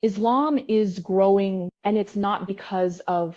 Islam is growing, and it's not because of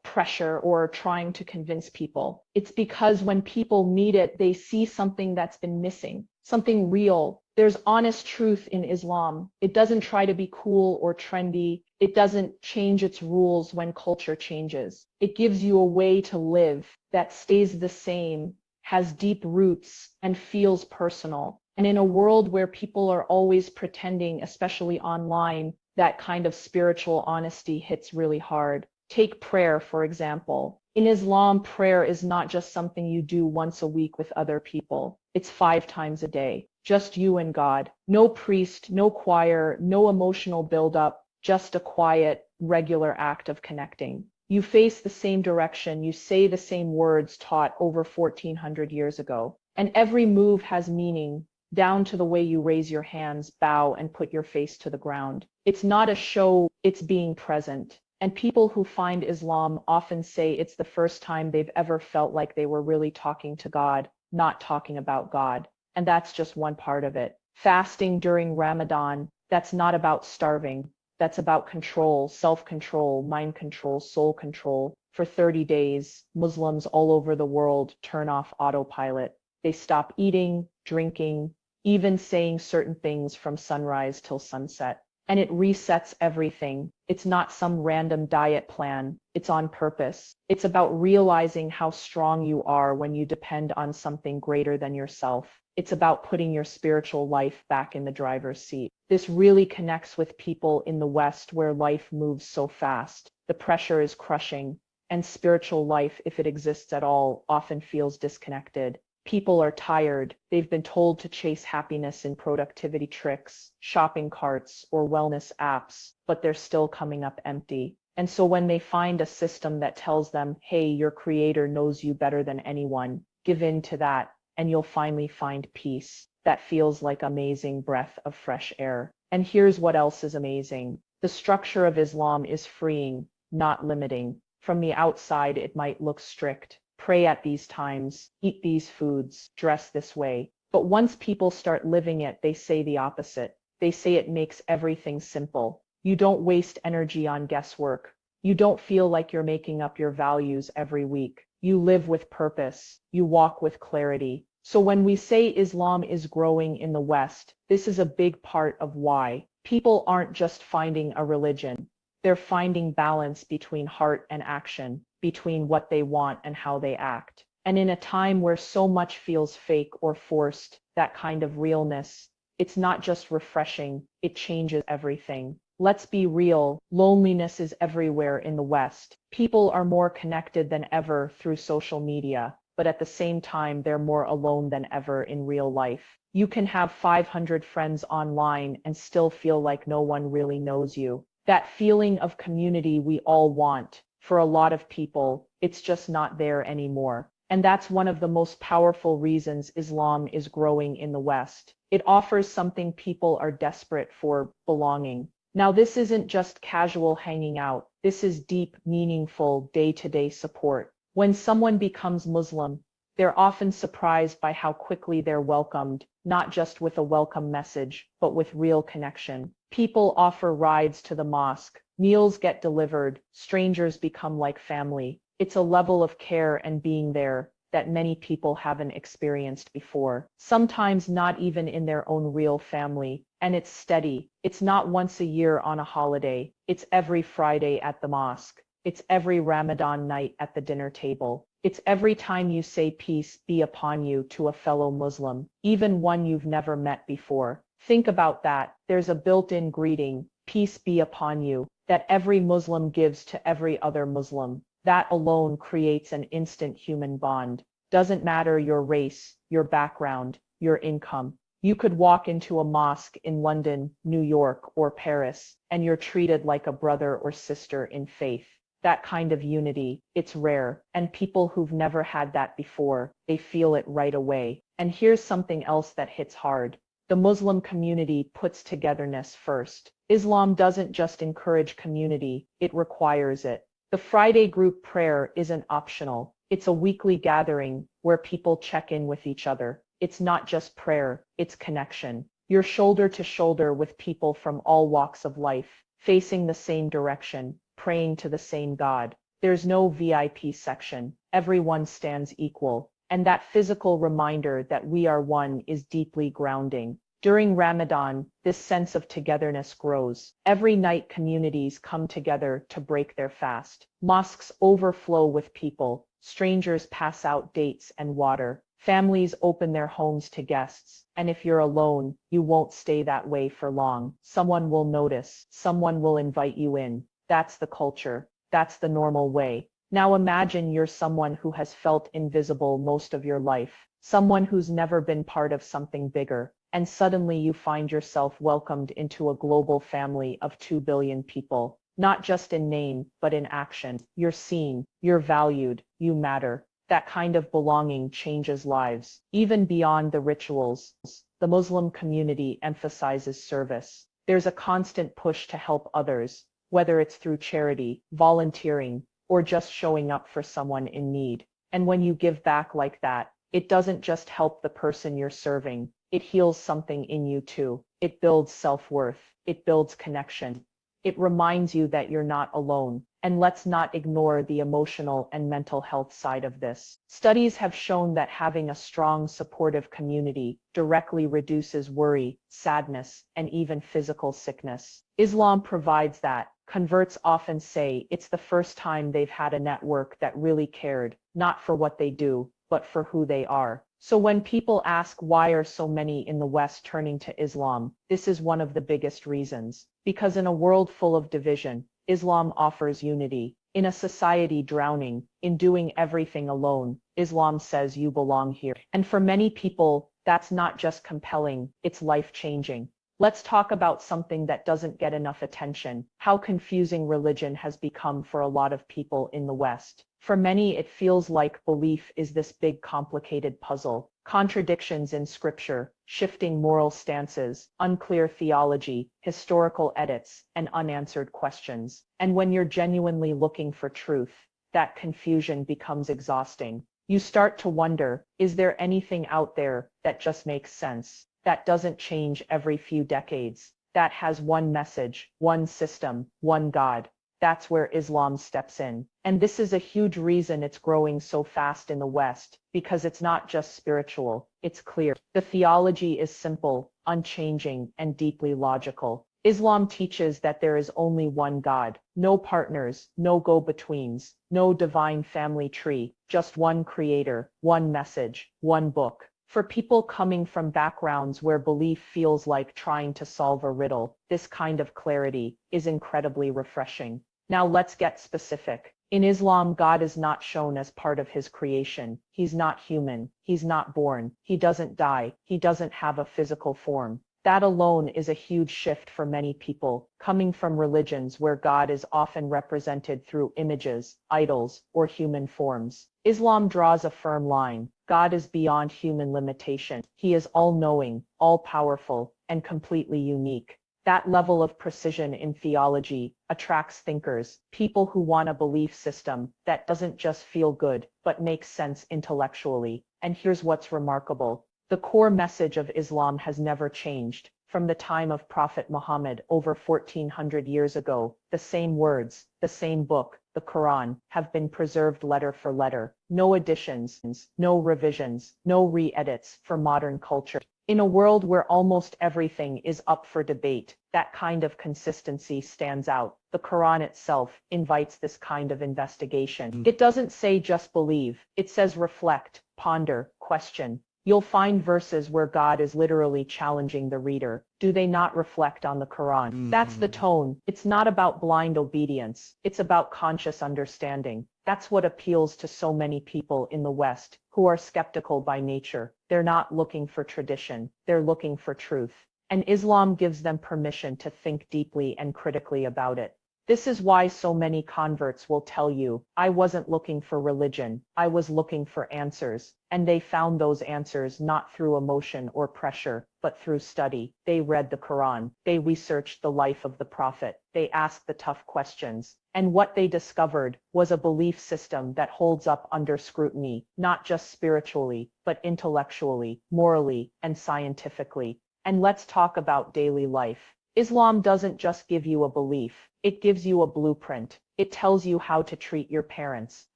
pressure or trying to convince people. It's because when people meet it, they see something that's been missing, something real. There's honest truth in Islam. It doesn't try to be cool or trendy. It doesn't change its rules when culture changes. It gives you a way to live that stays the same, has deep roots, and feels personal. And in a world where people are always pretending, especially online, that kind of spiritual honesty hits really hard. Take prayer, for example. In Islam, prayer is not just something you do once a week with other people. It's 5 times a day. Just you and God. No priest, no choir, no emotional buildup, just a quiet, regular act of connecting. You face the same direction, you say the same words taught over 1400 years ago. And every move has meaning, down to the way you raise your hands, bow, and put your face to the ground. It's not a show, it's being present. And people who find Islam often say it's the first time they've ever felt like they were really talking to God, not talking about God. And that's just one part of it. Fasting during Ramadan, that's not about starving. That's about control, self-control, mind control, soul control. For 30 days, Muslims all over the world turn off autopilot. They stop eating, drinking, even saying certain things from sunrise till sunset. And it resets everything. It's not some random diet plan. It's on purpose. It's about realizing how strong you are when you depend on something greater than yourself. It's about putting your spiritual life back in the driver's seat. This really connects with people in the West where life moves so fast. The pressure is crushing, and spiritual life, if it exists at all, often feels disconnected. People are tired. They've been told to chase happiness in productivity tricks, shopping carts, or wellness apps, but they're still coming up empty. And so when they find a system that tells them, hey, your creator knows you better than anyone, give in to that, and you'll finally find peace. That feels like an amazing breath of fresh air. And here's what else is amazing. The structure of Islam is freeing, not limiting. From the outside, it might look strict. Pray at these times, eat these foods, dress this way. But once people start living it, they say the opposite. They say it makes everything simple. You don't waste energy on guesswork. You don't feel like you're making up your values every week. You live with purpose. You walk with clarity. So when we say Islam is growing in the West, this is a big part of why. People aren't just finding a religion. They're finding balance between heart and action, between what they want and how they act. And in a time where so much feels fake or forced, that kind of realness, it's not just refreshing, it changes everything. Let's be real, loneliness is everywhere in the West. People are more connected than ever through social media, but at the same time, they're more alone than ever in real life. You can have 500 friends online and still feel like no one really knows you. That feeling of community we all want, for a lot of people, it's just not there anymore. And that's one of the most powerful reasons Islam is growing in the West. It offers something people are desperate for: belonging. Now, this isn't just casual hanging out. This is deep, meaningful, day-to-day support. When someone becomes Muslim, they're often surprised by how quickly they're welcomed, not just with a welcome message, but with real connection. People offer rides to the mosque, meals get delivered, strangers become like family. It's a level of care and being there that many people haven't experienced before, sometimes not even in their own real family. And it's steady. It's not once a year on a holiday. It's every Friday at the mosque. It's every Ramadan night at the dinner table. It's every time you say peace be upon you to a fellow Muslim, even one you've never met before. Think about that. There's a built-in greeting, peace be upon you, that every Muslim gives to every other Muslim. That alone creates an instant human bond. Doesn't matter your race, your background, your income. You could walk into a mosque in London, New York, or Paris, and you're treated like a brother or sister in faith. That kind of unity, it's rare, and people who've never had that before, they feel it right away. And here's something else that hits hard. The Muslim community puts togetherness first. Islam doesn't just encourage community, it requires it. The Friday group prayer isn't optional. It's a weekly gathering where people check in with each other. It's not just prayer, it's connection. You're shoulder to shoulder with people from all walks of life, facing the same direction, praying to the same God. There's no VIP section. Everyone stands equal. And that physical reminder that we are one is deeply grounding. During Ramadan, this sense of togetherness grows. Every night communities come together to break their fast. Mosques overflow with people. Strangers pass out dates and water. Families open their homes to guests. And if you're alone, you won't stay that way for long. Someone will notice. Someone will invite you in. That's the culture. That's the normal way. Now imagine you're someone who has felt invisible most of your life. Someone who's never been part of something bigger. And suddenly you find yourself welcomed into a global family of 2 billion people. Not just in name, but in action. You're seen, you're valued, you matter. That kind of belonging changes lives, even beyond the rituals. The Muslim community emphasizes service. There's a constant push to help others, whether it's through charity, volunteering, or just showing up for someone in need. And when you give back like that, it doesn't just help the person you're serving. It heals something in you too. It builds self-worth. It builds connection. It reminds you that you're not alone. And let's not ignore the emotional and mental health side of this. Studies have shown that having a strong, supportive community directly reduces worry, sadness, and even physical sickness. Islam provides that. Converts often say it's the first time they've had a network that really cared, not for what they do, but for who they are. So when people ask why are so many in the West turning to Islam, this is one of the biggest reasons. Because in a world full of division, Islam offers unity. In a society drowning in doing everything alone, Islam says you belong here. And for many people, that's not just compelling, it's life-changing. Let's talk about something that doesn't get enough attention: how confusing religion has become for a lot of people in the West. For many, it feels like belief is this big complicated puzzle. Contradictions in scripture, shifting moral stances, unclear theology, historical edits, and unanswered questions. And when you're genuinely looking for truth, that confusion becomes exhausting. You start to wonder, is there anything out there that just makes sense? That doesn't change every few decades, that has one message, one system, one God. That's where Islam steps in. And this is a huge reason it's growing so fast in the West, because it's not just spiritual, it's clear. The theology is simple, unchanging, and deeply logical. Islam teaches that there is only one God, no partners, no go-betweens, no divine family tree, just one creator, one message, one book. For people coming from backgrounds where belief feels like trying to solve a riddle, this kind of clarity is incredibly refreshing. Now let's get specific. In Islam, God is not shown as part of his creation. He's not human. He's not born. He doesn't die. He doesn't have a physical form. That alone is a huge shift for many people, coming from religions where God is often represented through images, idols, or human forms. Islam draws a firm line. God is beyond human limitation. He is all-knowing, all-powerful, and completely unique. That level of precision in theology attracts thinkers, people who want a belief system that doesn't just feel good, but makes sense intellectually. And here's what's remarkable. The core message of Islam has never changed. From the time of Prophet Muhammad over 1400 years ago, the same words, the same book, the Quran, have been preserved letter for letter. No additions, no revisions, no re-edits for modern culture. In a world where almost everything is up for debate, that kind of consistency stands out. The Quran itself invites this kind of investigation. It doesn't say just believe, it says reflect, ponder, question. You'll find verses where God is literally challenging the reader. Do they not reflect on the Quran? That's the tone. It's not about blind obedience. It's about conscious understanding. That's what appeals to so many people in the West who are skeptical by nature. They're not looking for tradition. They're looking for truth. And Islam gives them permission to think deeply and critically about it. This is why so many converts will tell you, I wasn't looking for religion, I was looking for answers. And they found those answers not through emotion or pressure, but through study. They read the Quran, they researched the life of the Prophet, they asked the tough questions. And what they discovered was a belief system that holds up under scrutiny, not just spiritually, but intellectually, morally, and scientifically. And let's talk about daily life. Islam doesn't just give you a belief, it gives you a blueprint. It tells you how to treat your parents,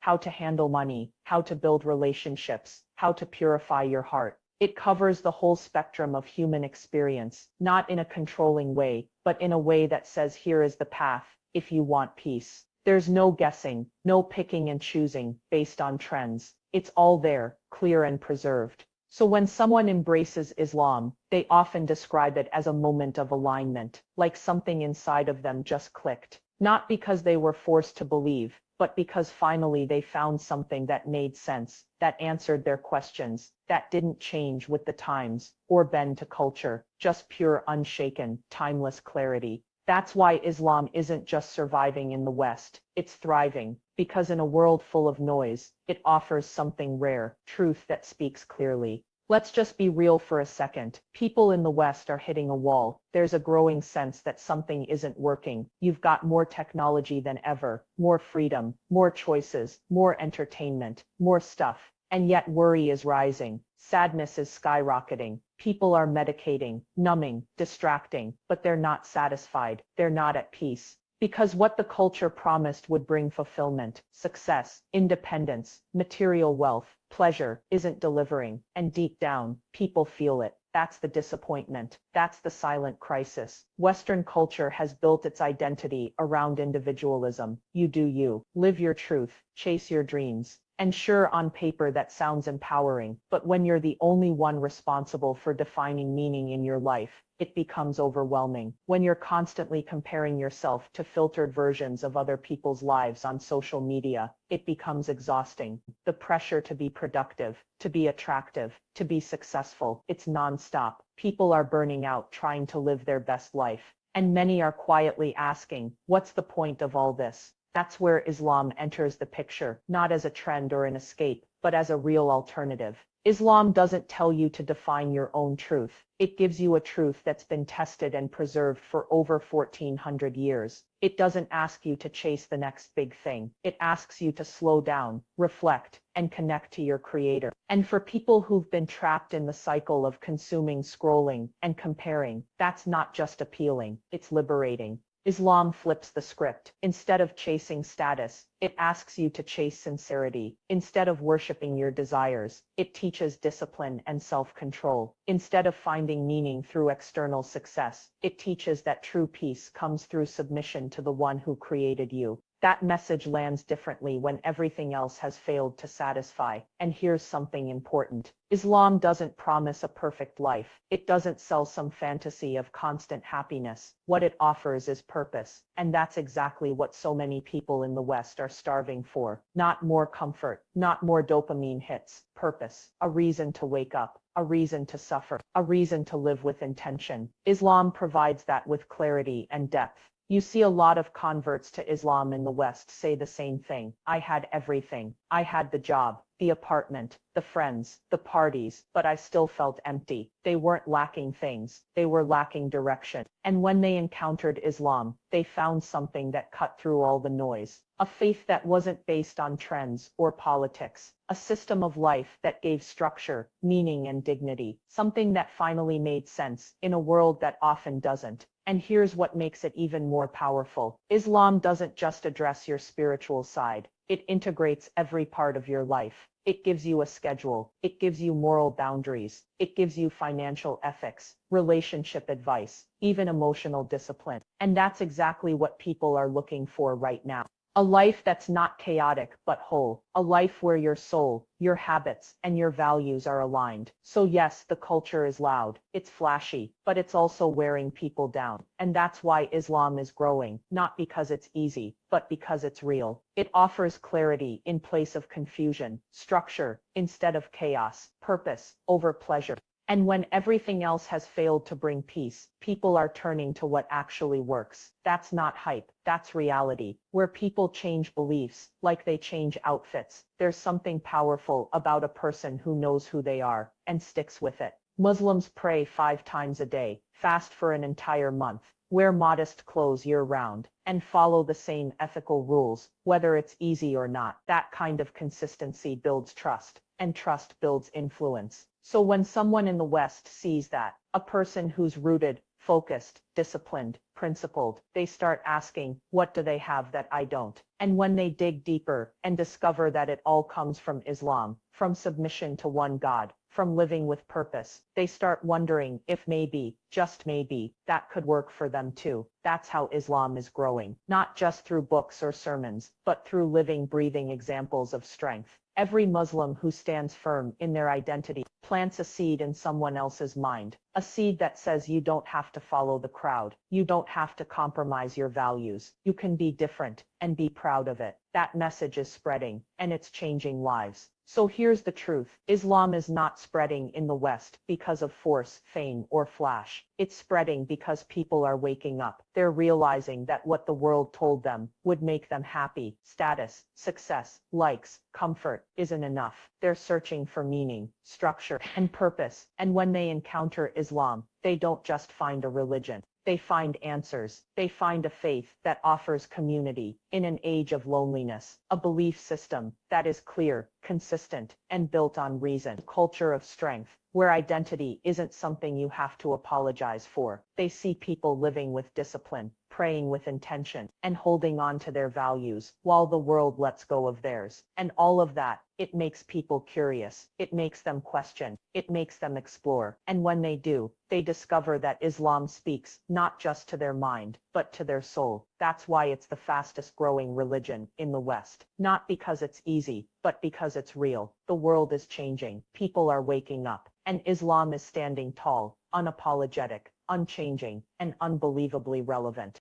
how to handle money, how to build relationships, how to purify your heart. It covers the whole spectrum of human experience, not in a controlling way, but in a way that says here is the path, if you want peace. There's no guessing, no picking and choosing based on trends. It's all there, clear and preserved. So when someone embraces Islam, they often describe it as a moment of alignment, like something inside of them just clicked. Not because they were forced to believe, but because finally they found something that made sense, that answered their questions, that didn't change with the times, or bend to culture, just pure unshaken, timeless clarity. That's why Islam isn't just surviving in the West, it's thriving, because in a world full of noise, it offers something rare, truth that speaks clearly. Let's just be real for a second. People in the West are hitting a wall. There's a growing sense that something isn't working. You've got more technology than ever, more freedom, more choices, more entertainment, more stuff. And yet worry is rising. Sadness is skyrocketing. People are medicating, numbing, distracting, but they're not satisfied. They're not at peace. Because what the culture promised would bring fulfillment, success, independence, material wealth, pleasure, isn't delivering. And deep down, people feel it. That's the disappointment. That's the silent crisis. Western culture has built its identity around individualism. You do you. Live your truth. Chase your dreams. And sure, on paper that sounds empowering, but when you're the only one responsible for defining meaning in your life, it becomes overwhelming. When you're constantly comparing yourself to filtered versions of other people's lives on social media, it becomes exhausting. The pressure to be productive, to be attractive, to be successful, it's nonstop. People are burning out trying to live their best life. And many are quietly asking, what's the point of all this? That's where Islam enters the picture, not as a trend or an escape, but as a real alternative. Islam doesn't tell you to define your own truth. It gives you a truth that's been tested and preserved for over 1400 years. It doesn't ask you to chase the next big thing. It asks you to slow down, reflect, and connect to your creator. And for people who've been trapped in the cycle of consuming, scrolling, and comparing, that's not just appealing, it's liberating. Islam flips the script. Instead of chasing status, it asks you to chase sincerity. Instead of worshiping your desires, it teaches discipline and self-control. Instead of finding meaning through external success, it teaches that true peace comes through submission to the one who created you. That message lands differently when everything else has failed to satisfy. And here's something important. Islam doesn't promise a perfect life. It doesn't sell some fantasy of constant happiness. What it offers is purpose. And that's exactly what so many people in the West are starving for. Not more comfort, not more dopamine hits. Purpose. A reason to wake up. A reason to suffer. A reason to live with intention. Islam provides that with clarity and depth. You see a lot of converts to Islam in the West say the same thing. I had everything. I had the job, the apartment, the friends, the parties, but I still felt empty. They weren't lacking things. They were lacking direction. And when they encountered Islam, they found something that cut through all the noise. A faith that wasn't based on trends or politics. A system of life that gave structure, meaning, and dignity. Something that finally made sense in a world that often doesn't. And here's what makes it even more powerful. Islam doesn't just address your spiritual side. It integrates every part of your life. It gives you a schedule. It gives you moral boundaries. It gives you financial ethics, relationship advice, even emotional discipline. And that's exactly what people are looking for right now. A life that's not chaotic but whole. A life where your soul, your habits, and your values are aligned. So yes, the culture is loud, it's flashy, but it's also wearing people down. And that's why Islam is growing, not because it's easy, but because it's real. It offers clarity in place of confusion, structure instead of chaos, purpose over pleasure. And when everything else has failed to bring peace, people are turning to what actually works. That's not hype, that's reality. Where people change beliefs, like they change outfits, there's something powerful about a person who knows who they are and sticks with it. Muslims pray 5 times a day, fast for an entire month, wear modest clothes year-round, and follow the same ethical rules, whether it's easy or not. That kind of consistency builds trust, and trust builds influence. So when someone in the West sees that, a person who's rooted, focused, disciplined, principled, they start asking, what do they have that I don't? And when they dig deeper and discover that it all comes from Islam, from submission to one God, from living with purpose, they start wondering if maybe, just maybe, that could work for them too. That's how Islam is growing, not just through books or sermons, but through living, breathing examples of strength. Every Muslim who stands firm in their identity plants a seed in someone else's mind, a seed that says you don't have to follow the crowd, you don't have to compromise your values, you can be different and be proud of it. That message is spreading, and it's changing lives. So here's the truth. Islam is not spreading in the West because of force, fame, or flash. It's spreading because people are waking up. They're realizing that what the world told them would make them happy, status, success, likes, comfort, isn't enough. They're searching for meaning, structure, and purpose. And when they encounter Islam, they don't just find a religion. They find answers. They find a faith that offers community in an age of loneliness, a belief system that is clear, consistent, and built on reason, a culture of strength, where identity isn't something you have to apologize for. They see people living with discipline, praying with intention, and holding on to their values while the world lets go of theirs. And all of that, it makes people curious. It makes them question. It makes them explore. And when they do, they discover that Islam speaks not just to their mind, but to their soul. That's why it's the fastest growing religion in the West. Not because it's easy, but because it's real. The world is changing. People are waking up. And Islam is standing tall, unapologetic, unchanging, and unbelievably relevant.